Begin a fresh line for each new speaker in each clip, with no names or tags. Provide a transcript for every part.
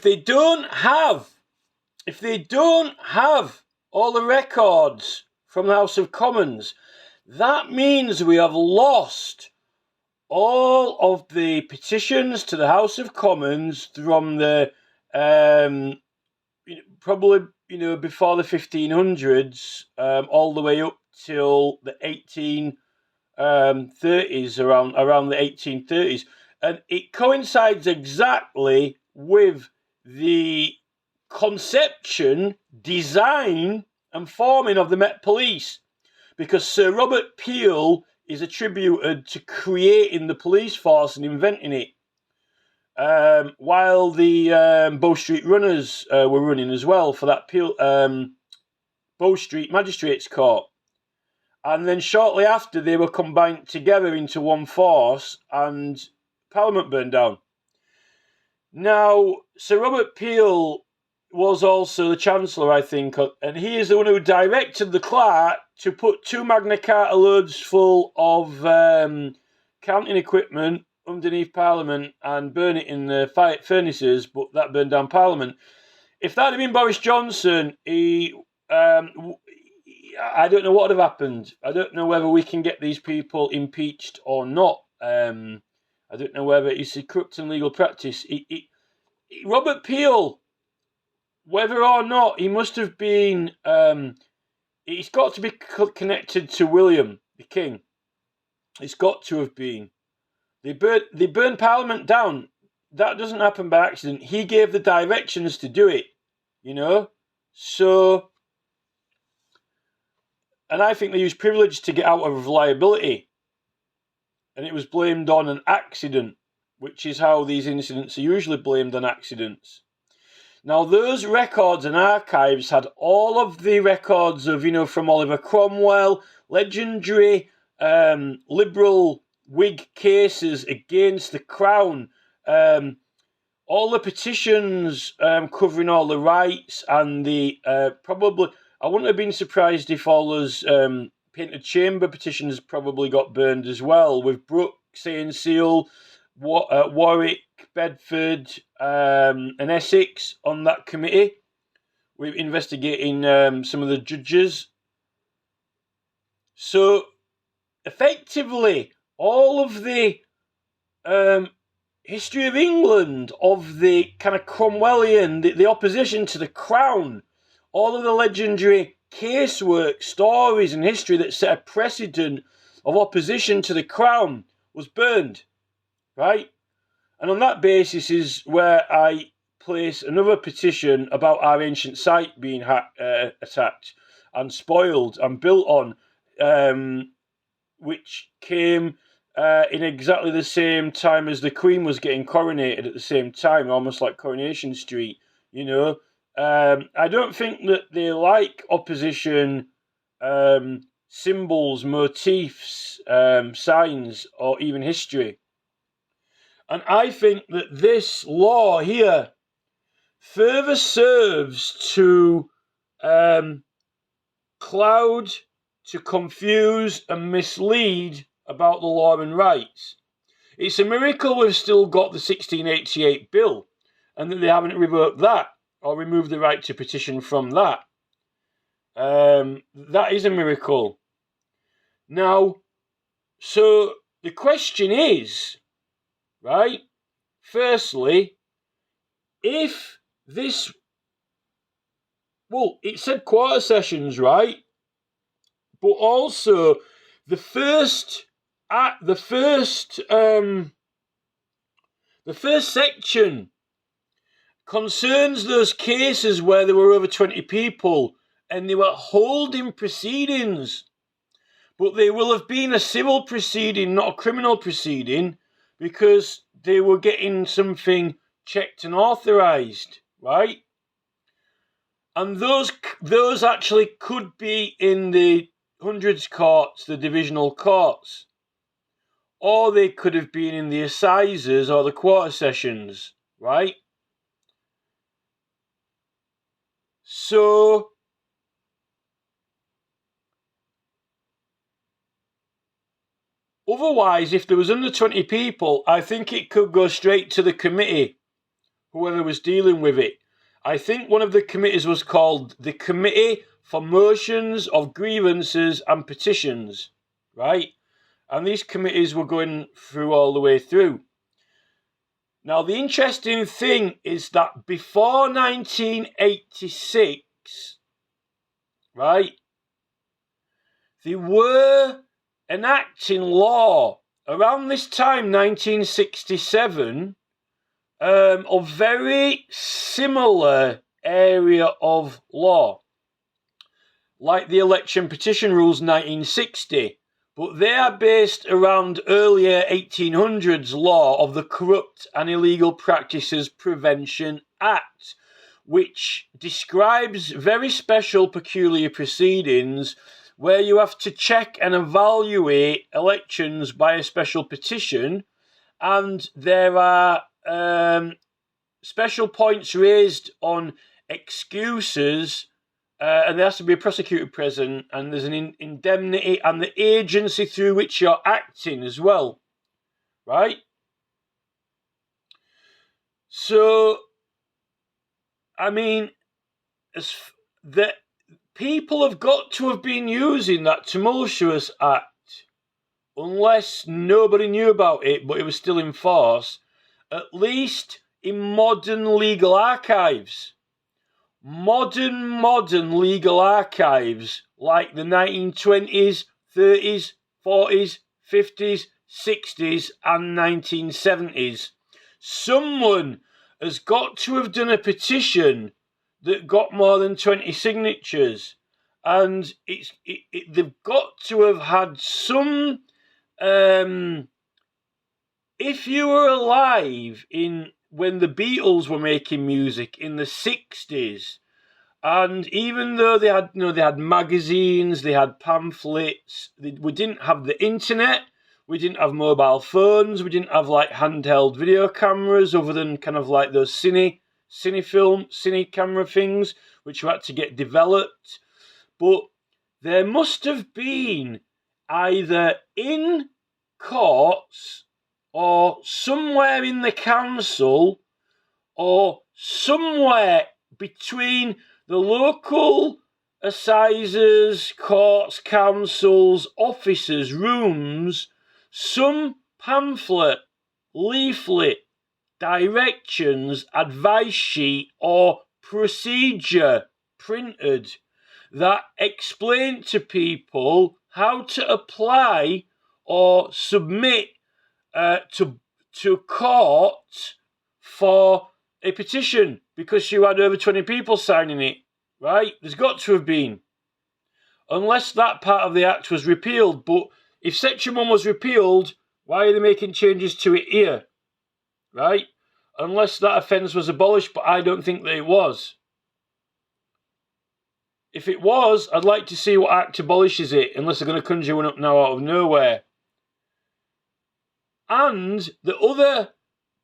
they don't have all the records from the House of Commons, that means we have lost all of the petitions to the House of Commons from the probably before the 1500s, all the way up till the 1830s, around the 1830s, and it coincides exactly with the conception, design, and forming of the Met Police, because Sir Robert Peel is attributed to creating the police force and inventing it, while the Bow Street Runners were running as well for that Peel, Bow Street Magistrates Court. And then shortly after, they were combined together into one force, and Parliament burned down. Now, Sir Robert Peel was also the Chancellor, I think, and he is the one who directed the clerk to put 2 Magna Carta loads full of counting equipment underneath Parliament and burn it in the furnaces, but that burned down Parliament. If that had been Boris Johnson, I don't know what would have happened. I don't know whether we can get these people impeached or not. I don't know whether it's a corrupt and legal practice. Robert Peel, whether or not, he must have been... he's got to be connected to William, the King. It's got to have been. They burned Parliament down. That doesn't happen by accident. He gave the directions to do it, So... And I think they used privilege to get out of liability. And it was blamed on an accident, which is how these incidents are usually blamed on accidents. Now, those records and archives had all of the records of, from Oliver Cromwell, legendary Liberal Whig cases against the Crown, all the petitions covering all the rights, and the probably... I wouldn't have been surprised if all those Painted Chamber petitions probably got burned as well, with Brooke, Sainseal, Warwick, Bedford, and Essex on that committee. We're investigating some of the judges. So, effectively, all of the history of England, of the kind of Cromwellian, the opposition to the Crown, all of the legendary casework, stories, and history that set a precedent of opposition to the Crown was burned, right? And on that basis is where I place another petition about our ancient site being attacked and spoiled and built on, which came in exactly the same time as the Queen was getting coronated at the same time, almost like Coronation Street, I don't think that they like opposition symbols, motifs, signs, or even history. And I think that this law here further serves to cloud, to confuse and mislead about the law and rights. It's a miracle we've still got the 1688 bill and that they haven't revoked that or removed the right to petition from that. That is a miracle. Now, so the question is, right, firstly, if this, well, it said quarter sessions, right? But also the first section concerns those cases where there were over 20 people and they were holding proceedings. But they will have been a civil proceeding, not a criminal proceeding, because they were getting something checked and authorised, right? And those actually could be in the hundreds courts, the divisional courts, or they could have been in the assizes or the quarter sessions, right? So, otherwise, if there was under 20 people, I think it could go straight to the committee, whoever was dealing with it. I think one of the committees was called the Committee for Motions of Grievances and Petitions, right? And these committees were going through all the way through. Now, the interesting thing is that before 1986, right, they were enacting law around this time, 1967, of very similar area of law, like the election petition rules 1960, but they are based around earlier 1800s law of the Corrupt and Illegal Practices Prevention Act, which describes very special peculiar proceedings where you have to check and evaluate elections by a special petition, and there are special points raised on excuses, and there has to be a prosecutor present, and there's an indemnity and the agency through which you're acting as well, right? So, I mean, the people have got to have been using that Tumultious Act, unless nobody knew about it, but it was still in force, at least in modern legal archives. Modern legal archives, like the 1920s, 30s, 40s, 50s, 60s, and 1970s. Someone has got to have done a petition that got more than 20 signatures, and they've got to have had some. If you were alive when the Beatles were making music in the 60s, and even though they had magazines, they had pamphlets, we didn't have the internet, we didn't have mobile phones, we didn't have like handheld video cameras other than kind of like those cine camera things, which you had to get developed. But there must have been either in courts or somewhere in the council or somewhere between the local assizes, courts, councils, officers' rooms, some pamphlet, leaflet, directions, advice sheet, or procedure printed that explained to people how to apply or submit to court for a petition, because you had over 20 people signing it, right? There's got to have been. Unless that part of the act was repealed. But if Section 1 was repealed, why are they making changes to it here? Right? Unless that offence was abolished, but I don't think that it was. If it was, I'd like to see what act abolishes it, unless they're going to conjure one up now out of nowhere. And the other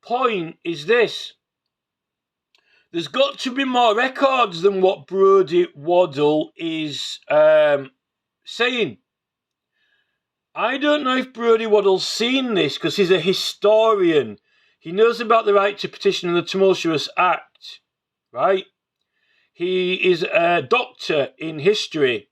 point is this. There's got to be more records than what Brodie Waddell is saying. I don't know if Brodie Waddell's seen this, because he's a historian. He knows about the right to petition in the Tumultuous Act, right? He is a doctor in history.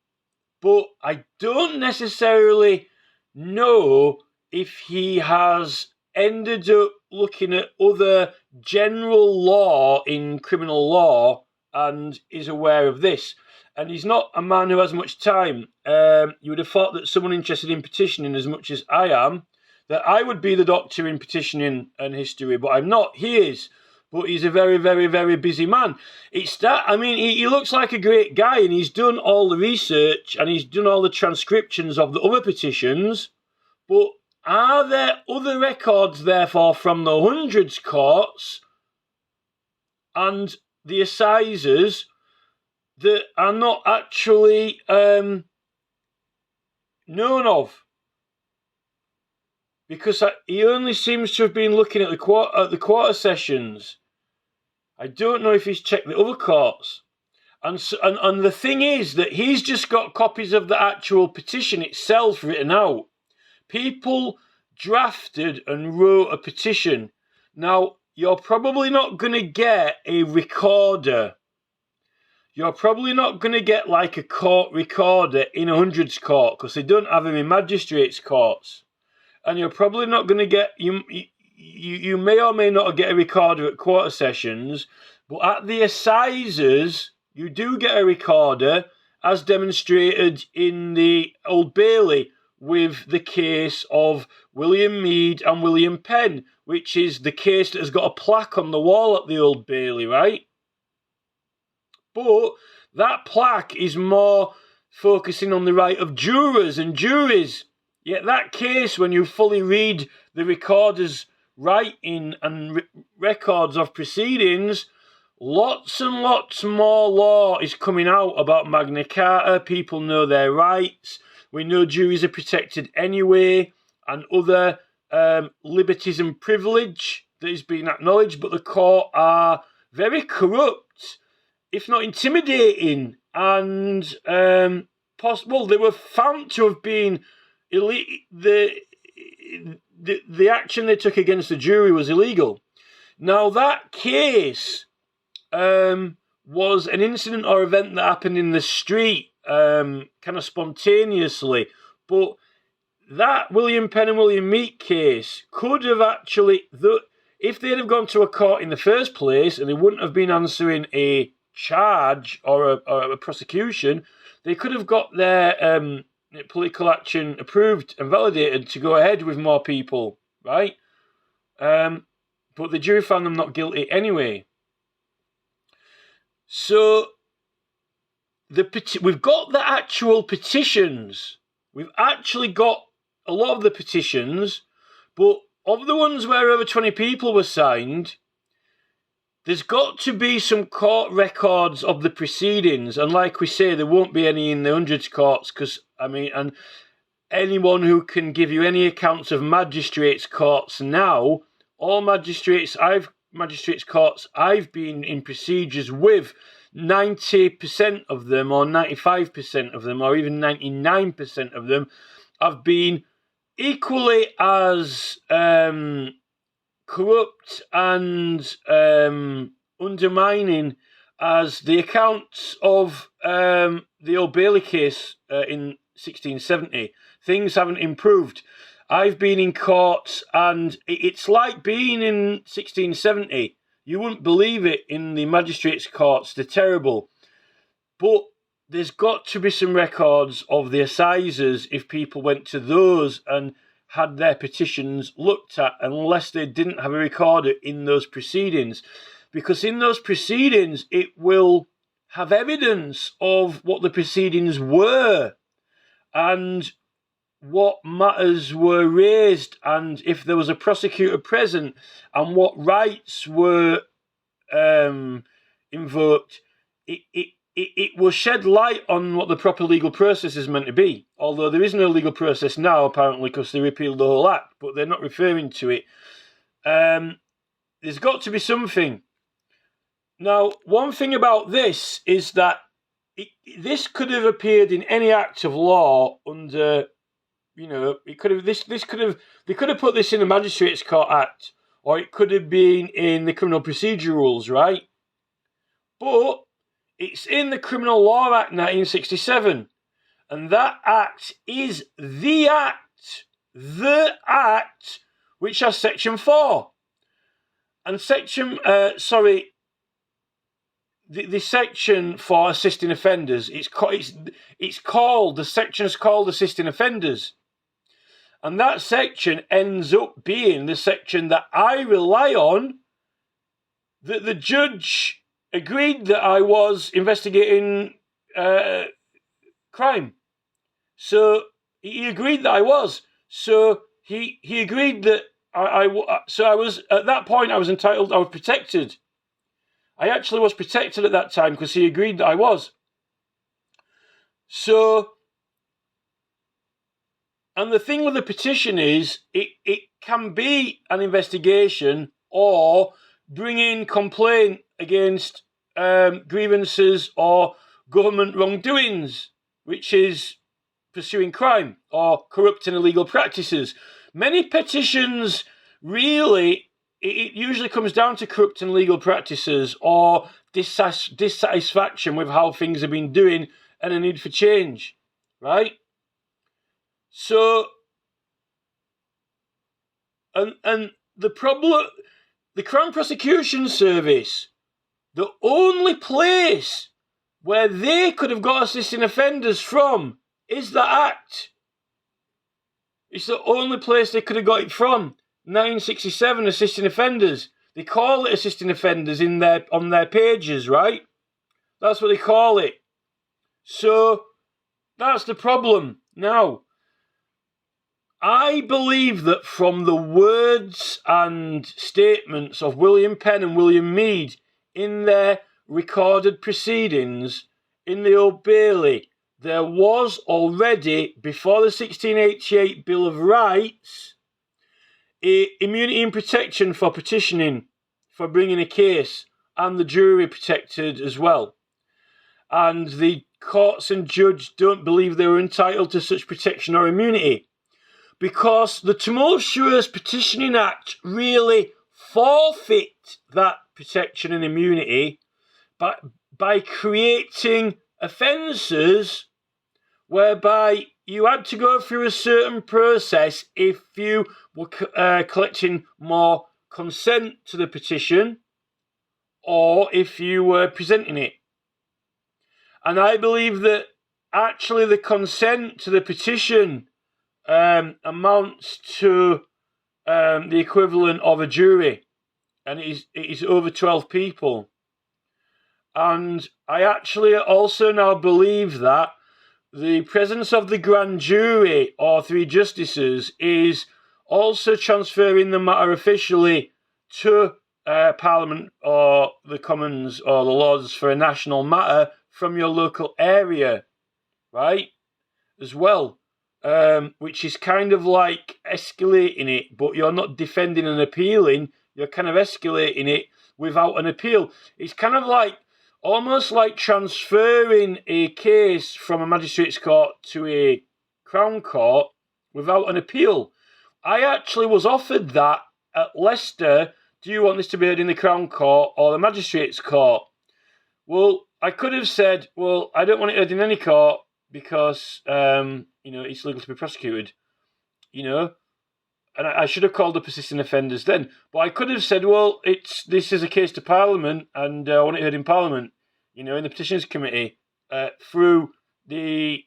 But I don't necessarily know if he has ended up looking at other general law in criminal law and is aware of this. And he's not a man who has much time. You would have thought that someone interested in petitioning as much as I am, that I would be the doctor in petitioning and history, but I'm not. He is. But he's a very, very, very busy man. He looks like a great guy, and he's done all the research and he's done all the transcriptions of the other petitions. But are there other records, therefore, from the hundreds courts and the assizes that are not actually known of? Because he only seems to have been looking at the quarter sessions. I don't know if he's checked the other courts. And the thing is that he's just got copies of the actual petition itself written out. People drafted and wrote a petition. Now, you're probably not going to get a recorder. You're probably not going to get like a court recorder in a hundreds court, because they don't have them in magistrates courts. And you're probably not going to get, you may or may not get a recorder at quarter sessions, but at the assizes, you do get a recorder, as demonstrated in the Old Bailey with the case of William Mead and William Penn, which is the case that has got a plaque on the wall at the Old Bailey, right? But that plaque is more focusing on the right of jurors and juries. Yet that case, when you fully read the recorder's writing and records of proceedings, lots and lots more law is coming out about Magna Carta. People know their rights. We know juries are protected anyway, and other liberties and privilege that is being acknowledged, but the court are very corrupt, if not intimidating, and possible. They were found to have been the action they took against the jury was illegal. Now, that case was an incident or event that happened in the street, kind of spontaneously, but that William Penn and William Mead case could have actually, if they'd have gone to a court in the first place and they wouldn't have been answering a charge or a prosecution, they could have got their political action approved and validated to go ahead with more people, right? But the jury found them not guilty anyway. So we've got the actual petitions. We've actually got a lot of the petitions, but of the ones where over 20 people were signed, there's got to be some court records of the proceedings, and like we say, there won't be any in the hundreds courts, because, and anyone who can give you any accounts of magistrates courts now, all magistrates courts I've been in procedures with, 90% of them, or 95% of them, or even 99% of them, have been equally as corrupt and undermining as the accounts of the Old Bailey case in 1670. Things haven't improved. I've been in courts, and it's like being in 1670. You wouldn't believe it in the magistrates' courts. They're terrible. But there's got to be some records of the assizes if people went to those and had their petitions looked at, unless they didn't have a recorder in those proceedings. Because in those proceedings, it will have evidence of what the proceedings were and what matters were raised, and if there was a prosecutor present, and what rights were invoked. It will shed light on what the proper legal process is meant to be. Although there is no legal process now, apparently, because they repealed the whole act, but they're not referring to it. There's got to be something. Now, one thing about this is that this could have appeared in any act of law under, it could have they could have put this in the Magistrates Court Act, or it could have been in the Criminal Procedure Rules, right? But it's in the Criminal Law Act 1967, and that act is the act which has Section 4. And the section for assisting offenders, the section's called assisting offenders. And that section ends up being the section that I rely on, that the judge agreed that I was investigating crime. So he agreed that I was. So he agreed that I was, at that point, I was entitled, I was protected. I actually was protected at that time because he agreed that I was. So, and the thing with the petition is, it can be an investigation or bring in complaint against grievances or government wrongdoings, which is pursuing crime or corrupt and illegal practices. Many petitions really it usually comes down to corrupt and legal practices or dissatisfaction with how things have been doing and a need for change, right? So, and the problem, the Crown Prosecution Service, the only place where they could have got assisting offenders from is the Act. It's the only place they could have got it from. 967 assisting offenders. They call it assisting offenders on their pages, right? That's what they call it. So that's the problem. Now, I believe that from the words and statements of William Penn and William Mead in their recorded proceedings in the Old Bailey, there was already, before the 1688 Bill of Rights, immunity and protection for petitioning, for bringing a case, and the jury protected as well. And the courts and judge don't believe they were entitled to such protection or immunity, because the Tumultious Petitioning Act really forfeit that protection and immunity by creating offences whereby you had to go through a certain process if you were collecting more consent to the petition or if you were presenting it. And I believe that actually the consent to the petition amounts to the equivalent of a jury, and it is over 12 people. And I actually also now believe that the presence of the grand jury or 3 justices is also transferring the matter officially to Parliament or the Commons or the Lords for a national matter from your local area, right? As well, which is kind of like escalating it, but you're not defending and appealing, you're kind of escalating it without an appeal. It's kind of like, almost like transferring a case from a magistrate's court to a Crown Court without an appeal. I actually was offered that at Leicester. Do you want this to be heard in the Crown Court or the Magistrates' Court? Well, I could have said, well, I don't want it heard in any court because, it's legal to be prosecuted, and I should have called the persistent offenders then. But I could have said, well, this is a case to Parliament and I want it heard in Parliament, in the Petitions Committee, through the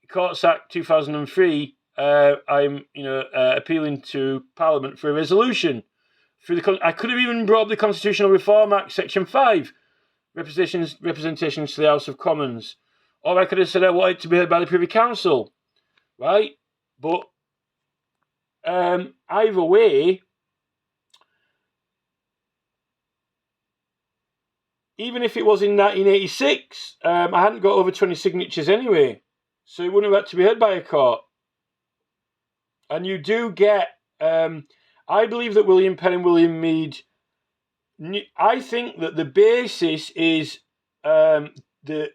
Courts Act 2003. I'm, appealing to Parliament for a resolution. I could have even brought up the Constitutional Reform Act, Section 5, representations to the House of Commons. Or I could have said I want it to be heard by the Privy Council, right? But either way, even if it was in 1986, I hadn't got over 20 signatures anyway, so it wouldn't have had to be heard by a court. And you do get, I believe that William Penn and William Mead, I think that the basis is the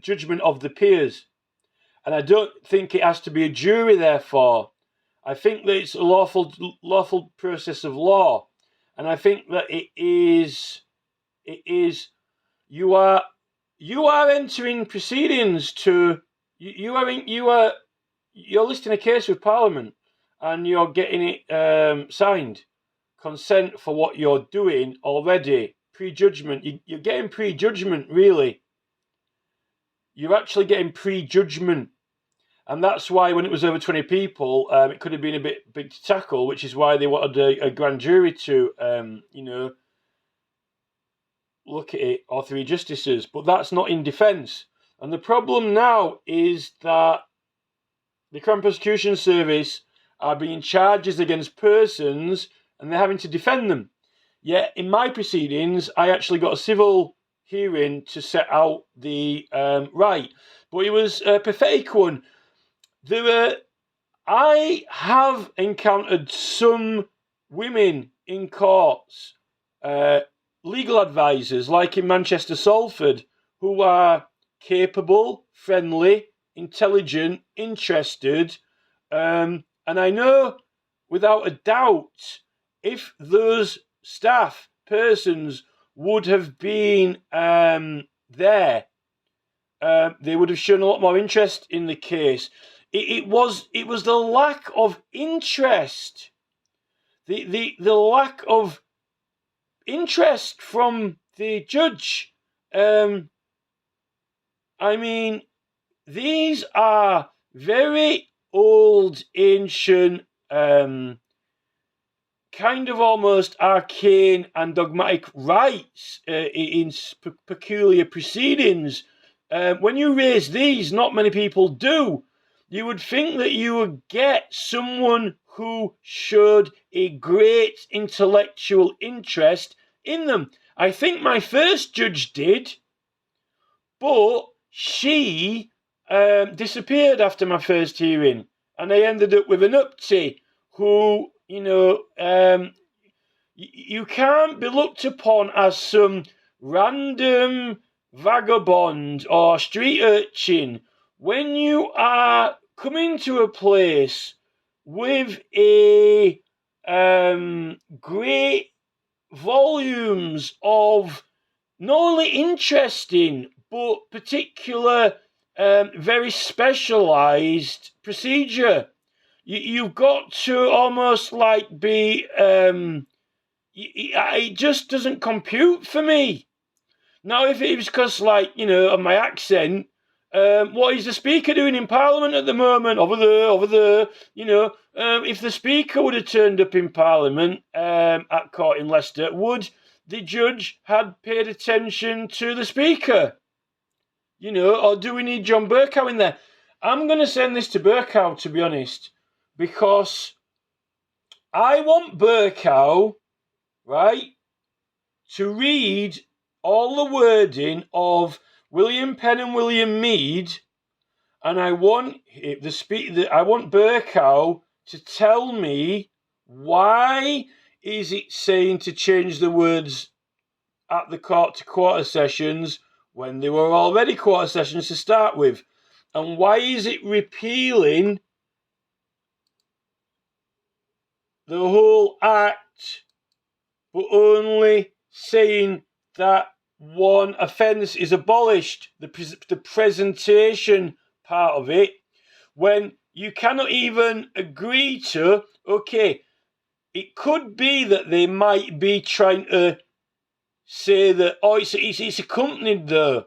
judgment of the peers. And I don't think it has to be a jury, therefore. I think that it's a lawful process of law. And I think that it is you are entering proceedings to you're listing a case with Parliament and you're getting it signed. Consent for what you're doing already. Prejudgment. You're getting prejudgment, really. You're actually getting prejudgment. And that's why when it was over 20 people, it could have been a bit big to tackle, which is why they wanted a grand jury to, look at it, or 3 justices. But that's not in defence. And the problem now is that the Crown Prosecution Service are bringing charges against persons and they're having to defend them. Yet in my proceedings, I actually got a civil hearing to set out the right. But it was a pathetic one. I have encountered some women in courts, legal advisors, like in Manchester, Salford, who are capable, friendly, intelligent, interested, and I know without a doubt if those staff, persons would have been there, they would have shown a lot more interest in the case. It was the lack of interest, the lack of interest from the judge. I mean, these are very old, ancient, kind of almost arcane and dogmatic rights in peculiar proceedings. When you raise these, not many people do. You would think that you would get someone who showed a great intellectual interest in them. I think my first judge did, but she disappeared after my first hearing, and I ended up with an uptie who, you can't be looked upon as some random vagabond or street urchin when you are coming to a place with a great volumes of not only interesting but particular, very specialized procedure. You've got to almost like be. It just doesn't compute for me. Now, if it was because, of my accent, what is the Speaker doing in Parliament at the moment? Over there. If the Speaker would have turned up in Parliament at court in Leicester, would the judge had paid attention to the Speaker? Or do we need John Bercow in there? I'm going to send this to Bercow, to be honest, because I want Bercow, right, to read all the wording of William Penn and William Mead, and I want Bercow to tell me why is it saying to change the words at the court to quarter sessions when they were already quarter sessions to start with, and why is it repealing the whole act but only saying that one offence is abolished, the presentation part of it, when you cannot even agree to, okay, it could be that they might be trying to say that, it's accompanied though.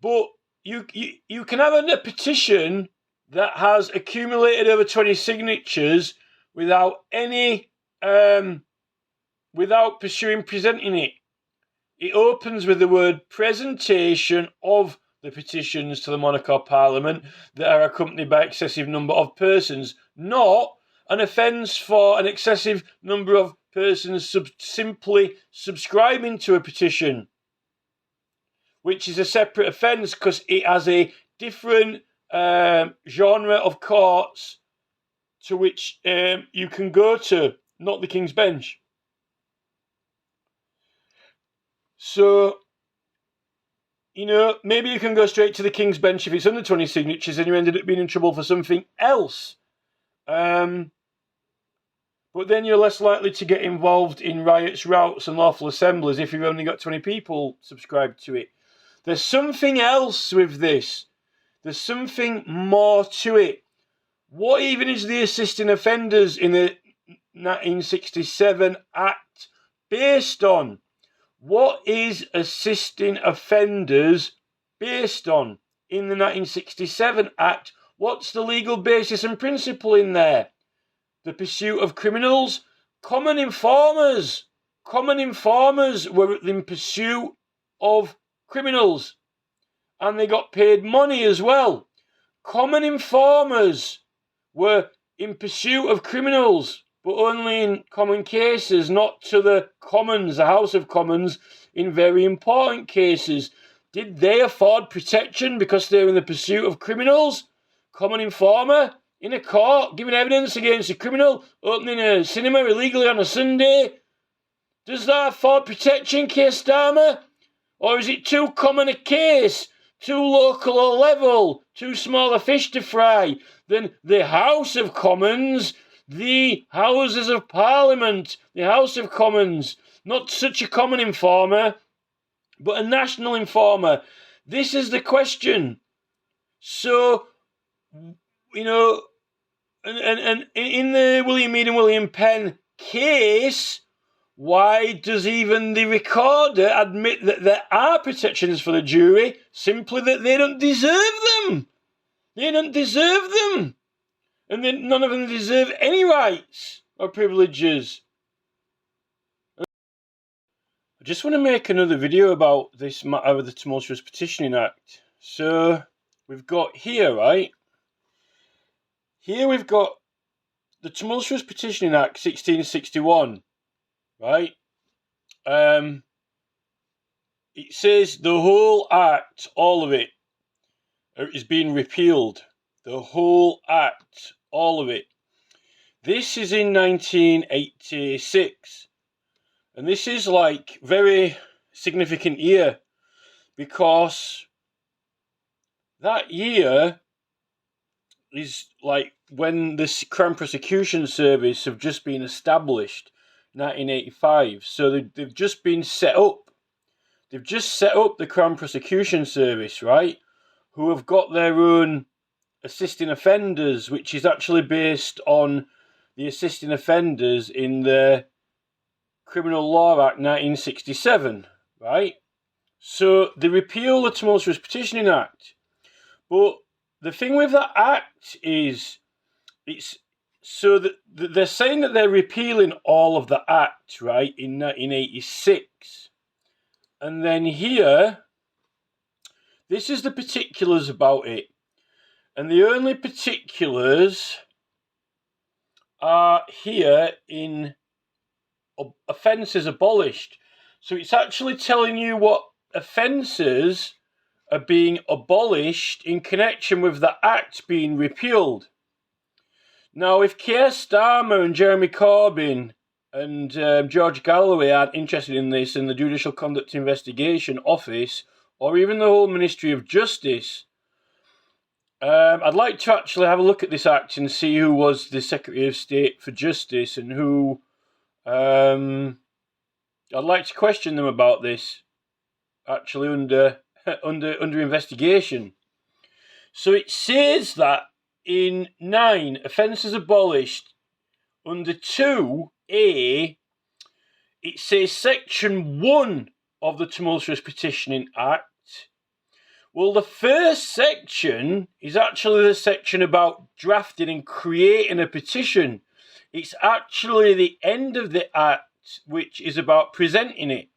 But you can have a petition that has accumulated over 20 signatures without any, without presenting it. It opens with the word presentation of the petitions to the monarch or parliament that are accompanied by excessive number of persons, not an offence for an excessive number of persons simply subscribing to a petition, which is a separate offence because it has a different genre of courts to which you can go to, not the King's Bench. So, maybe you can go straight to the King's Bench if it's under 20 signatures and you ended up being in trouble for something else. But then you're less likely to get involved in riots, routs and lawful assemblies if you've only got 20 people subscribed to it. There's something else with this. There's something more to it. What even is the assisting offenders in the 1967 Act based on? What is assisting offenders based on in the 1967 Act? What's the legal basis and principle in there? The pursuit of criminals? Common informers. Common informers were in pursuit of criminals. And they got paid money as well. Common informers were in pursuit of criminals, but only in common cases, not to the Commons, the House of Commons, in very important cases. Did they afford protection because they were in the pursuit of criminals? Common informer in a court giving evidence against a criminal, opening a cinema illegally on a Sunday. Does that afford protection, Keir Starmer? Or is it too common a case, too local a level, too small a fish to fry? Then the House of Commons the Houses of Parliament, the House of Commons, not such a common informer, but a national informer. This is the question. So, you know, and in the William Mead and William Penn case, why does even the recorder admit that there are protections for the jury? Simply that they don't deserve them. They don't deserve them. And none of them deserve any rights or privileges. I just want to make another video about this matter of the Tumultuous Petitioning Act. So, we've got here, right? Here we've got the Tumultuous Petitioning Act 1661, right? It says the whole act, all of it, is being repealed. The whole act, all of it. This is in 1986. And this is like very significant year because that year is like when the Crown Prosecution Service have just been established, 1985. So they've just been set up. They've just set up the Crown Prosecution Service, right? Who have got their own assisting offenders, which is actually based on the assisting offenders in the Criminal Law Act 1967, right? So they repeal the Tumultuous Petitioning Act. But the thing with that act is, it's so that they're saying that they're repealing all of the act, right, in 1986. And then here, this is the particulars about it. And the only particulars are here in offences abolished. So it's actually telling you what offences are being abolished in connection with the act being repealed. Now, if Keir Starmer and Jeremy Corbyn and George Galloway aren't interested in this, and the Judicial Conduct Investigation Office, or even the whole Ministry of Justice, I'd like to actually have a look at this act and see who was the Secretary of State for Justice and who. I'd like to question them about this. Actually, under investigation. So it says that in 9 offences abolished under 2A, it says Section 1 of the Tumultuous Petitioning Act. Well, the first section is actually the section about drafting and creating a petition. It's actually the end of the act, which is about presenting it.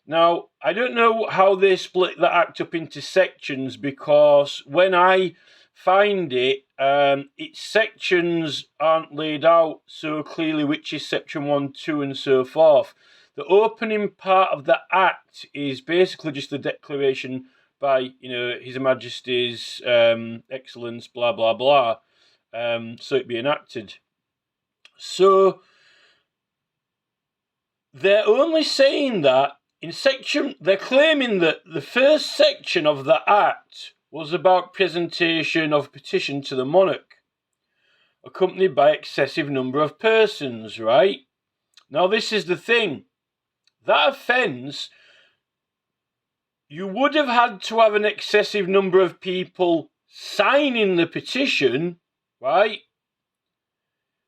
Now, I don't know how they split the act up into sections, because when I find it, its sections aren't laid out so clearly, which is section 1, 2, and so forth. The opening part of the act is basically just a declaration by, His Majesty's Excellence, blah, blah, blah, so it be enacted. So, they're only saying that they're claiming that the first section of the Act was about presentation of petition to the monarch, accompanied by excessive number of persons, right? Now, this is the thing. That offence, you would have had to have an excessive number of people signing the petition, right,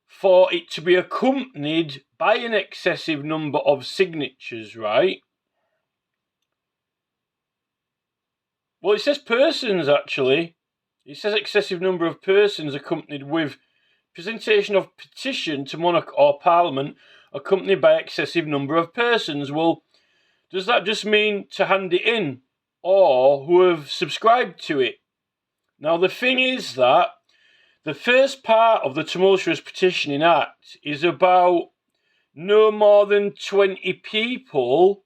for it to be accompanied by an excessive number of signatures, right? Well, it says persons, actually. It says excessive number of persons accompanied with presentation of petition to monarch or parliament accompanied by excessive number of persons. Well, does that just mean to hand it in, or who have subscribed to it? Now, the thing is that the first part of the Tumultuous Petitioning Act is about no more than 20 people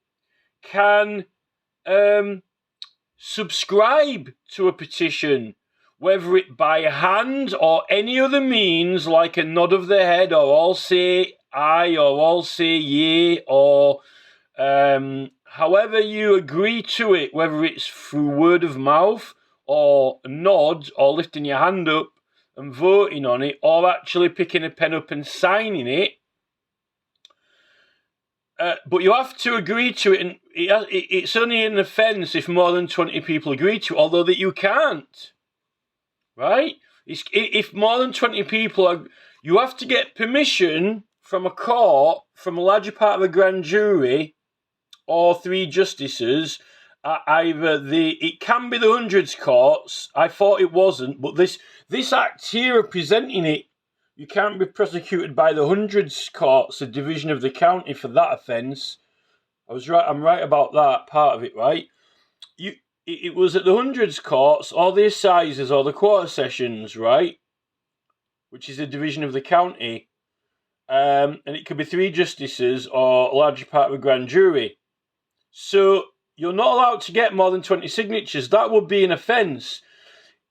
can subscribe to a petition, whether it by hand or any other means, like a nod of the head, or all say aye, or all say yea, or however you agree to it, whether it's through word of mouth or a nod or lifting your hand up and voting on it, or actually picking a pen up and signing it. But you have to agree to it, and it's only an offence if more than 20 people agree to it, although that you can't, right? If more than 20 people are, you have to get permission from a court, from a larger part of a grand jury, or 3 justices. It can be the hundreds courts. I thought it wasn't, but this act here presenting it, you can't be prosecuted by the hundreds courts, a division of the county, for that offence. I was right. I'm right about that part of it, right? It was at the hundreds courts, or the assizes, or the quarter sessions, right? Which is a division of the county, and it could be 3 justices or a larger part of a grand jury. So you're not allowed to get more than 20 signatures. That would be an offence.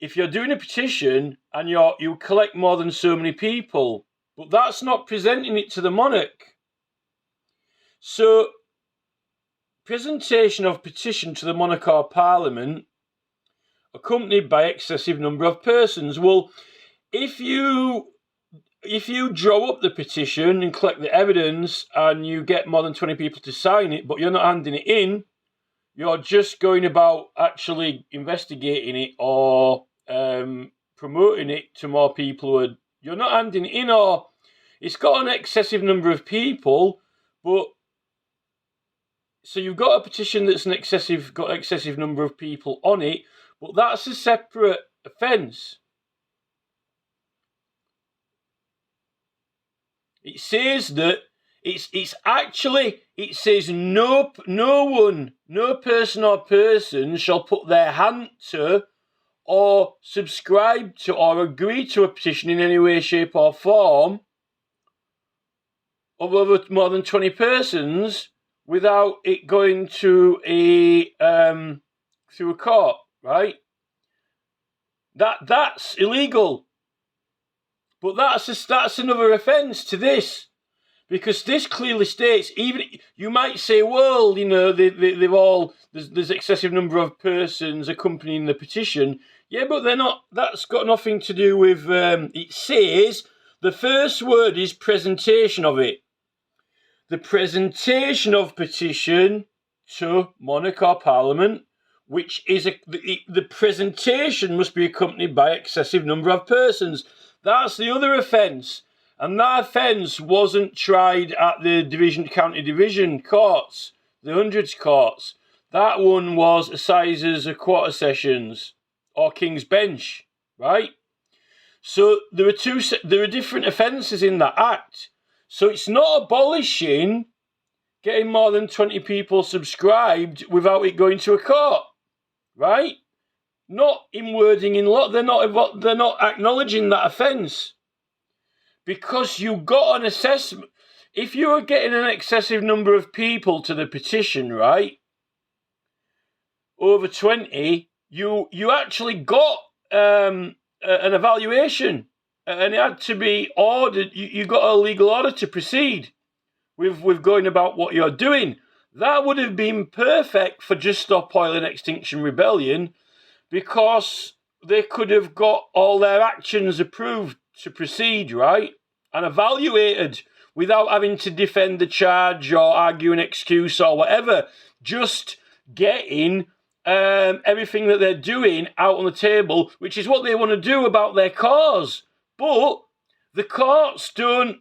If you're doing a petition and you collect more than so many people, but that's not presenting it to the monarch. So, presentation of petition to the monarch or parliament, accompanied by excessive number of persons. Well, if you draw up the petition and collect the evidence and you get more than 20 people to sign it, but you're not handing it in, you're just going about actually investigating it or promoting it to more people. You're not handing it in, or it's got an excessive number of people, but so you've got a petition that's got excessive number of people on it, but that's a separate offence. It says that it says no person or person shall put their hand to or subscribe to or agree to a petition in any way, shape or form of over more than 20 persons without it going to through a court, right? That's illegal. But that's another offence to this, because this clearly states, even you might say, well, they've all there's excessive number of persons accompanying the petition. Yeah, but they're not. That's got nothing to do with. It says the first word is presentation of it. The presentation of petition to monarch or parliament, which is the presentation must be accompanied by excessive number of persons. That's the other offence. And that offence wasn't tried at the county division courts, the hundreds courts. That one was assizes or quarter sessions or King's Bench, right? So there are different offences in that act. So it's not abolishing getting more than 20 people subscribed without it going to a court, right? Not in wording in law. They're not acknowledging that offence, because you got an assessment. If you were getting an excessive number of people to the petition, right, over 20, you actually got an evaluation, and it had to be ordered. You got a legal order to proceed with going about what you're doing. That would have been perfect for Just Stop Oil and Extinction Rebellion, because they could have got all their actions approved to proceed, right, and evaluated without having to defend the charge or argue an excuse or whatever. Just getting everything that they're doing out on the table, which is what they want to do about their cause. But the courts don't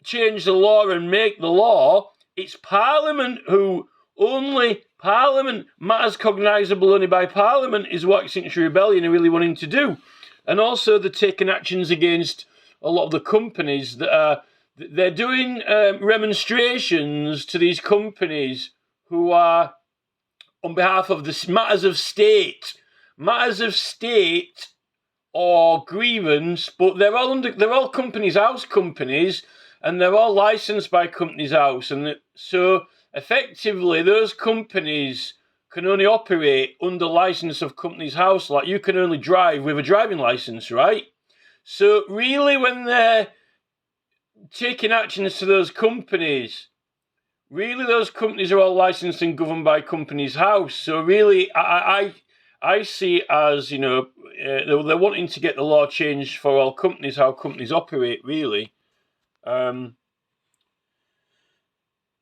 change the law and make the law. It's Parliament who only Parliament, matters cognisable only by Parliament, is what Extinction Rebellion are really wanting to do. And also they're taking actions against a lot of the companies they're doing remonstrations to these companies who are on behalf of the matters of state or grievance, but they're all Companies House companies, and they're all licensed by Companies House, and so effectively those companies can only operate under license of Companies House. Like, you can only drive with a driving license, right? So really, when they're taking actions to those companies, really those companies are all licensed and governed by Companies House. So really, I see it as, they're wanting to get the law changed for all companies, how companies operate, really.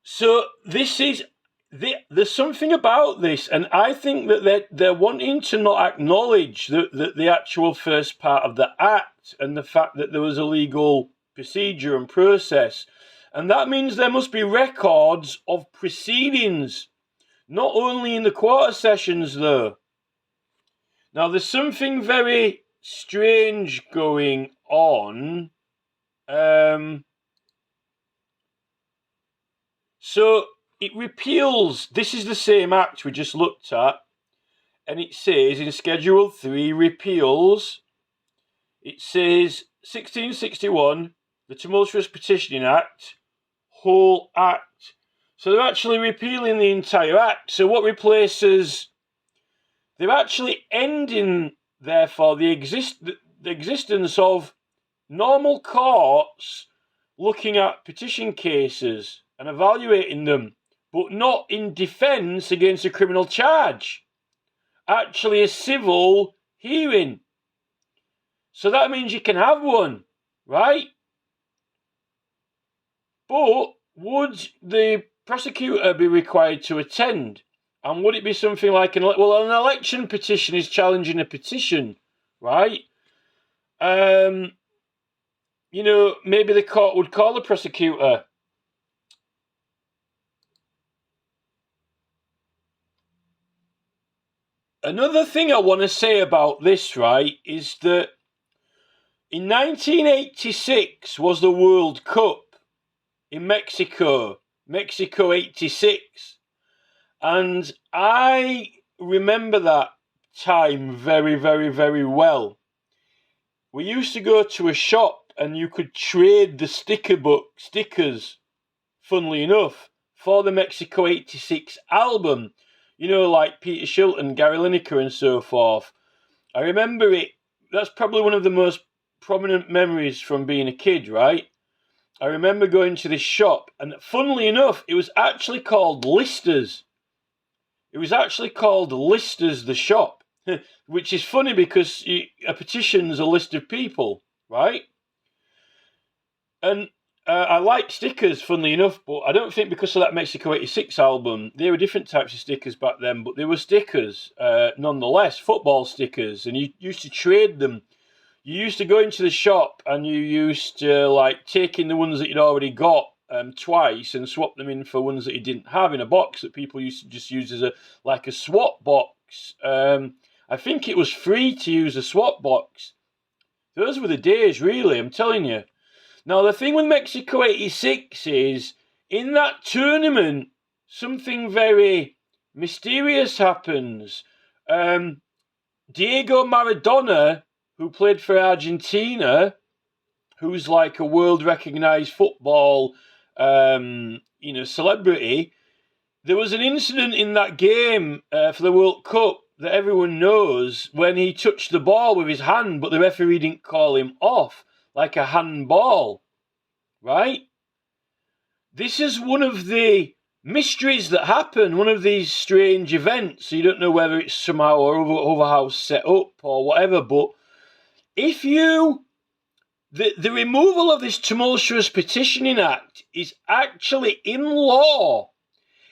So this is there's something about this, and I think that they're wanting to not acknowledge the actual first part of the act and the fact that there was a legal procedure and process, and that means there must be records of proceedings, not only in the quarter sessions though. Now there's something very strange going on. So it repeals, this is the same act we just looked at, and it says in Schedule 3 repeals, it says 1661, the Tumultious Petitioning Act, whole act. So they're actually repealing the entire act. So what replaces, they're actually ending, therefore, the existence of normal courts looking at petition cases and evaluating them, but not in defence against a criminal charge. Actually a civil hearing. So that means you can have one, right? But would the prosecutor be required to attend? And would it be something like an election petition is challenging a petition, right? Maybe the court would call the prosecutor. Another thing I want to say about this, right, is that in 1986 was the World Cup in Mexico 86. And I remember that time very, very, very well. We used to go to a shop and you could trade the stickers, funnily enough, for the Mexico 86 album. Like Peter Shilton, Gary Lineker and so forth. I remember it. That's probably one of the most prominent memories from being a kid, right? I remember going to this shop, and funnily enough, it was actually called Lister's. It was actually called Lister's, the shop, which is funny because a petition's a list of people, right? And I like stickers, funnily enough, but I don't think because of that Mexico 86 album, there were different types of stickers back then, but there were stickers, nonetheless, football stickers, and you used to trade them. You used to go into the shop and you used to take in the ones that you'd already got twice and swap them in for ones that you didn't have in a box that people used to just use as a swap box. I think it was free to use a swap box. Those were the days, really, I'm telling you. Now, the thing with Mexico 86 is, in that tournament, something very mysterious happens. Diego Maradona, who played for Argentina, who's like a world-recognised football, celebrity, there was an incident in that game for the World Cup that everyone knows when he touched the ball with his hand, but the referee didn't call him off. Like a handball, right? This is one of the mysteries that happen, one of these strange events. You don't know whether it's somehow or over how set up or whatever, but if the removal of this Tumultuous Petitioning Act is actually in law,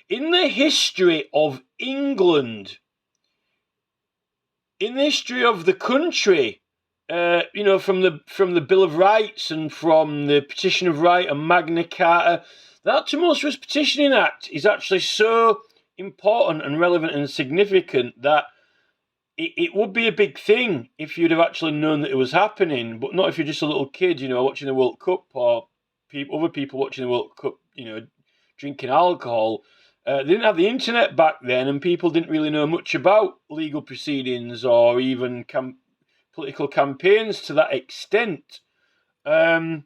in the history of England, in the history of the country, from the Bill of Rights and from the Petition of Right and Magna Carta, that Tumultuous Petitioning Act is actually so important and relevant and significant that it would be a big thing if you'd have actually known that it was happening, but not if you're just a little kid, watching the World Cup or other people watching the World Cup, drinking alcohol. They didn't have the internet back then, and people didn't really know much about legal proceedings or even political campaigns to that extent. And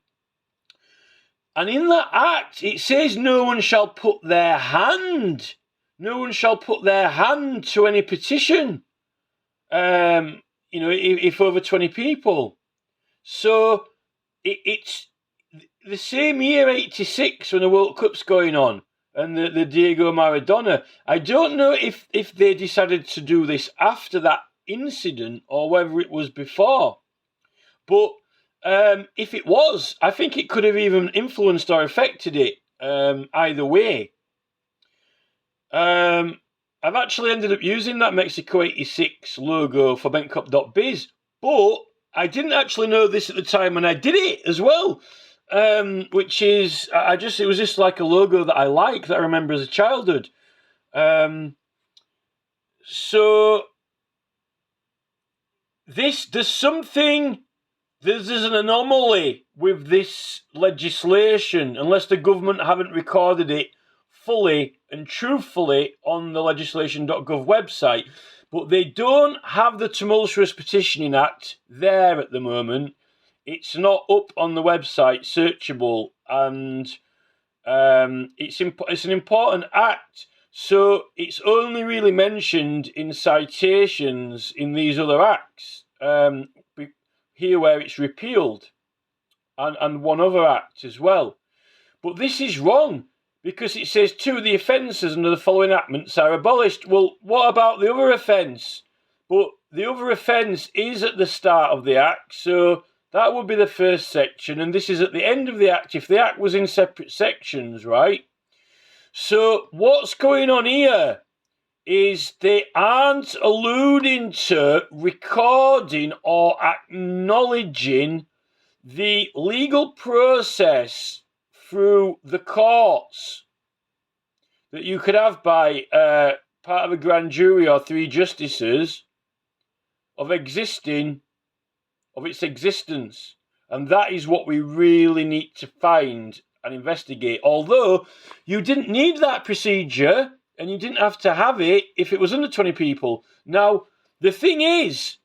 in that act, it says no one shall put their hand to any petition, if over 20 people. So it's the same year, 86, when the World Cup's going on, and the Diego Maradona. I don't know if they decided to do this after that incident or whether it was before. But if it was, I think it could have even influenced or affected it either way. I've actually ended up using that Mexico 86 logo for BentCop.biz, but I didn't actually know this at the time when I did it as well. Which is, it was just like a logo that I like, that I remember as a childhood. So there's an anomaly with this legislation, unless the government haven't recorded it fully and truthfully on the legislation.gov website. But they don't have the Tumultious Petitioning Act there at the moment. It's not up on the website, searchable, and it's an important act. So it's only really mentioned in citations in these other acts, here where it's repealed, and one other act as well. But this is wrong, because it says two of the offences under the following enactments are abolished. Well, what about the other offence? But the other offence is at the start of the act, so that would be the first section, and this is at the end of the act, if the act was in separate sections, right? So what's going on here is they aren't alluding to recording or acknowledging the legal process through the courts that you could have by part of a grand jury or three justices of its existence. And that is what we really need to find and investigate. Although you didn't need that procedure and you didn't have to have it if it was under 20 people. Now, the thing is,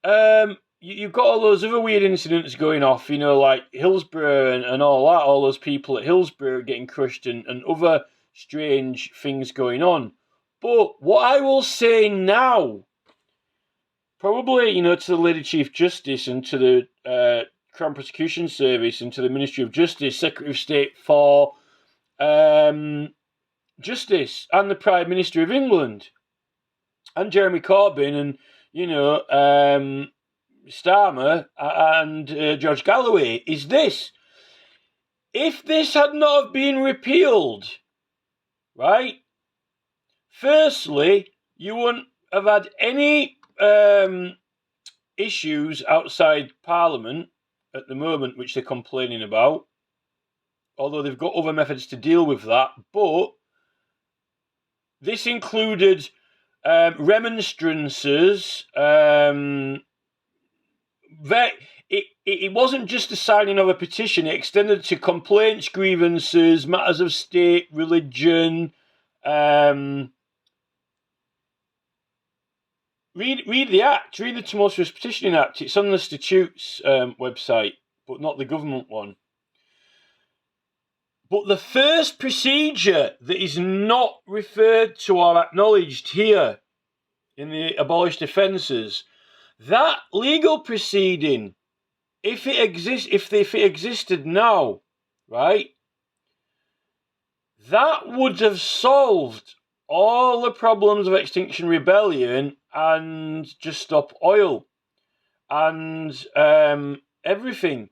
you've got all those other weird incidents going off, like Hillsborough and all that, all those people at Hillsborough getting crushed and other strange things going on. But what I will say now, probably, to the Lady Chief Justice and to the Crown Prosecution Service and to the Ministry of Justice, Secretary of State for Justice, and the Prime Minister of England, and Jeremy Corbyn, and, Starmer and George Galloway, is this. If this had not been repealed, right, firstly, you wouldn't have had any issues outside Parliament at the moment, which they're complaining about, although they've got other methods to deal with that. But this included remonstrances. It wasn't just the signing of a petition. It extended to complaints, grievances, matters of state, religion. Read the Act. Read the Tumultuous Petitioning Act. It's on the Statutes website, but not the government one. But the first procedure that is not referred to or acknowledged here in the abolished offences, that legal proceeding, if it existed now, right, that would have solved all the problems of Extinction Rebellion and Just Stop Oil and everything,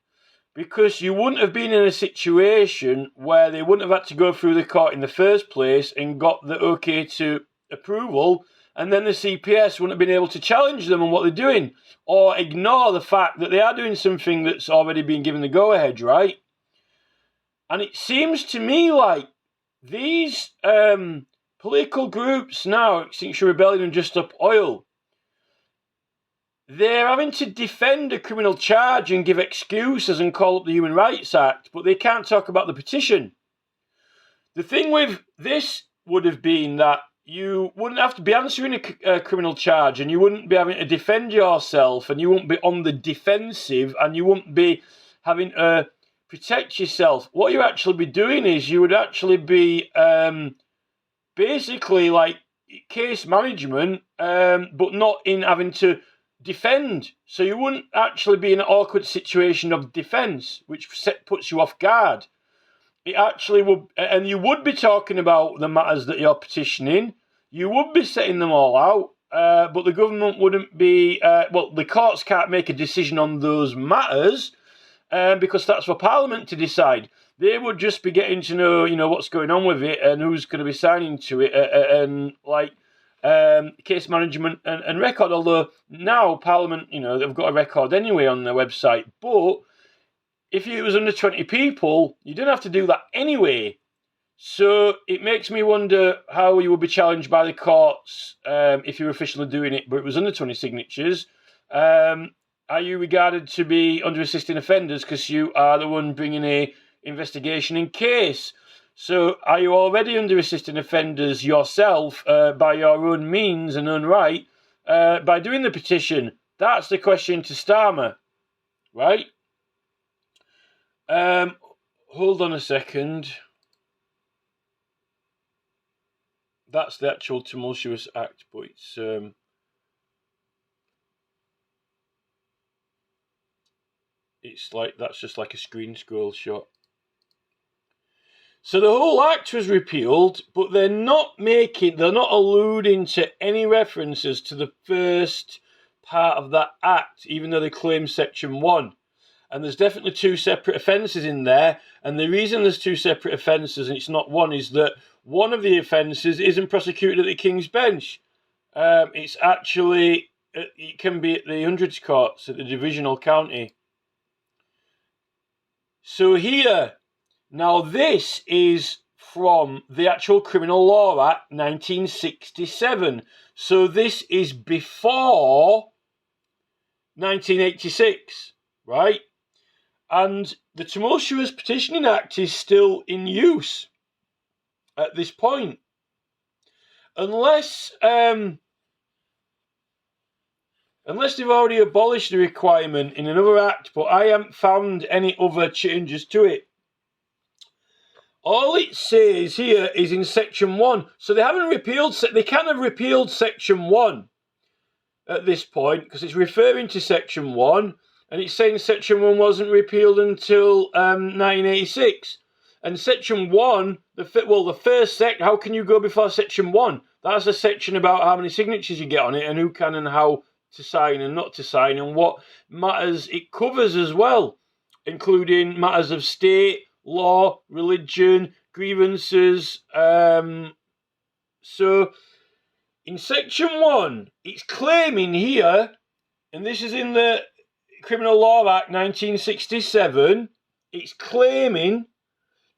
because you wouldn't have been in a situation where they wouldn't have had to go through the court in the first place and got the okay to approval, and then the CPS wouldn't have been able to challenge them on what they're doing or ignore the fact that they are doing something that's already been given the go-ahead, right? And it seems to me like these political groups now, Extinction Rebellion and Just Stop Oil, they're having to defend a criminal charge and give excuses and call up the Human Rights Act, but they can't talk about the petition. The thing with this would have been that you wouldn't have to be answering a criminal charge, and you wouldn't be having to defend yourself, and you wouldn't be on the defensive, and you wouldn't be having to protect yourself. What you actually be doing is you would actually be basically like case management, but not in having to defend. So you wouldn't actually be in an awkward situation of defence, which puts you off guard. It actually would, and you would be talking about the matters that you're petitioning. You would be setting them all out. but the government wouldn't be, the courts can't make a decision on those matters because that's for Parliament to decide. They would just be getting to know, what's going on with it and who's going to be signing to it and case management and record. Although now Parliament, they've got a record anyway on their website. But if it was under 20 people, you didn't have to do that anyway. So it makes me wonder how you would be challenged by the courts if you were officially doing it, but it was under 20 signatures. Are you regarded to be under assisting offenders because you are the one bringing a investigation in case? So are you already under assisting offenders yourself by your own means and own right by doing the petition? That's the question to Starmer, right? Hold on a second. That's the actual Tumultuous Act, but it's like that's just like a screen scroll shot. So the whole act was repealed, but they're not alluding to any references to the first part of that act, even though they claim Section 1. And there's definitely two separate offences in there. And the reason there's two separate offences and it's not one is that one of the offences isn't prosecuted at the King's Bench. It's actually, it can be at the Hundreds Courts at the Divisional County. So here, now this is from the actual Criminal Law Act 1967. So this is before 1986, right? And the Tumultuous Petitioning Act is still in use at this point. Unless they've already abolished the requirement in another act, but I haven't found any other changes to it. All it says here is in Section 1. So they haven't repealed, they can't have repealed Section 1 at this point because it's referring to Section 1. And it's saying Section 1 wasn't repealed until 1986. And Section 1, the first section, how can you go before Section 1? That's a section about how many signatures you get on it and who can and how to sign and not to sign and what matters it covers as well, including matters of state, law, religion, grievances. So in Section 1, it's claiming here, and this is in the Criminal Law Act 1967, it's claiming,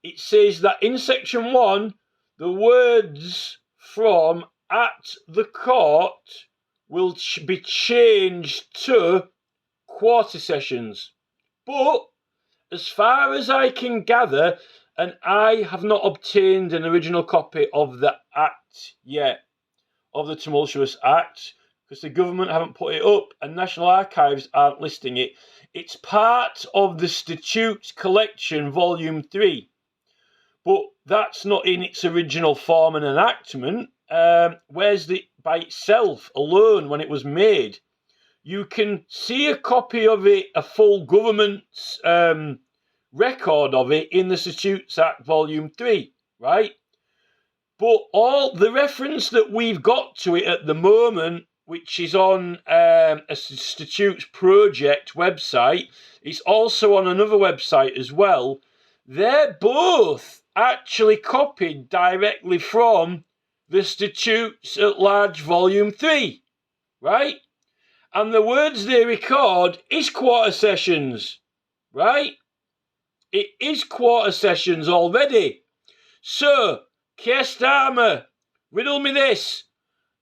it says that in Section 1, the words from at the court will be changed to quarter sessions. But as far as I can gather, and I have not obtained an original copy of the Act yet, of the Tumultuous Act, because the government haven't put it up and National Archives aren't listing it. It's part of the Statutes Collection, Volume 3. But that's not in its original form and enactment. Whereas by itself, alone, when it was made, you can see a copy of it, a full government's record of it in the Statutes Act, Volume 3, right? But all the reference that we've got to it at the moment, which is on a Statutes Project website, it's also on another website as well. They're both actually copied directly from the Statutes at Large Volume 3, right? And the words they record is quarter sessions, right? It is quarter sessions already. So, Keir Starmer, riddle me this.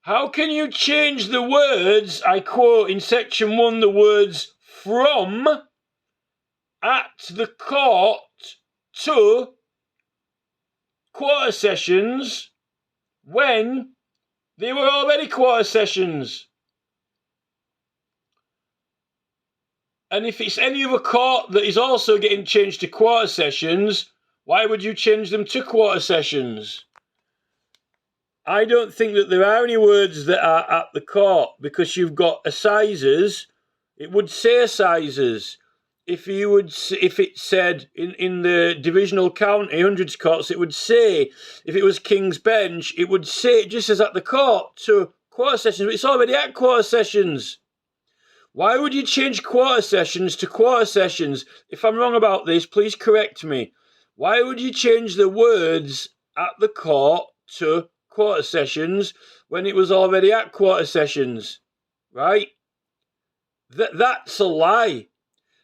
How can you change the words, I quote in Section 1, the words from at the court to quarter sessions when they were already quarter sessions? And if it's any other court that is also getting changed to quarter sessions, why would you change them to quarter sessions? I don't think that there are any words that are at the court because you've got assizes. It would say assizes. If it said in the divisional county, hundreds courts, it would say, if it was King's Bench, it would say, just as at the court, to quarter sessions, but it's already at quarter sessions. Why would you change quarter sessions to quarter sessions? If I'm wrong about this, please correct me. Why would you change the words at the court to quarter sessions when it was already at quarter sessions? Right? That's a lie,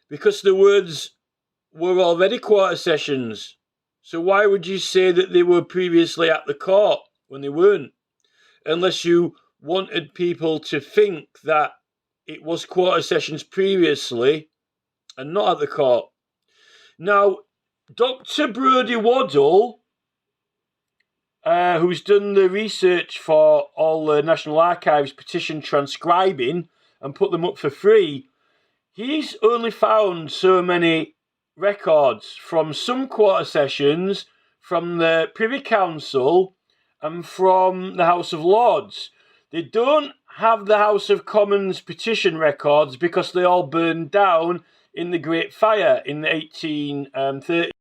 because the words were already quarter sessions. So why would you say that they were previously at the court when they weren't? Unless you wanted people to think that it was quarter sessions previously and not at the court. Now, Dr. Brodie Waddell, who's done the research for all the National Archives petition transcribing and put them up for free, he's only found so many records from some quarter sessions, from the Privy Council and from the House of Lords. They don't have the House of Commons petition records because they all burned down in the Great Fire in the 1830s.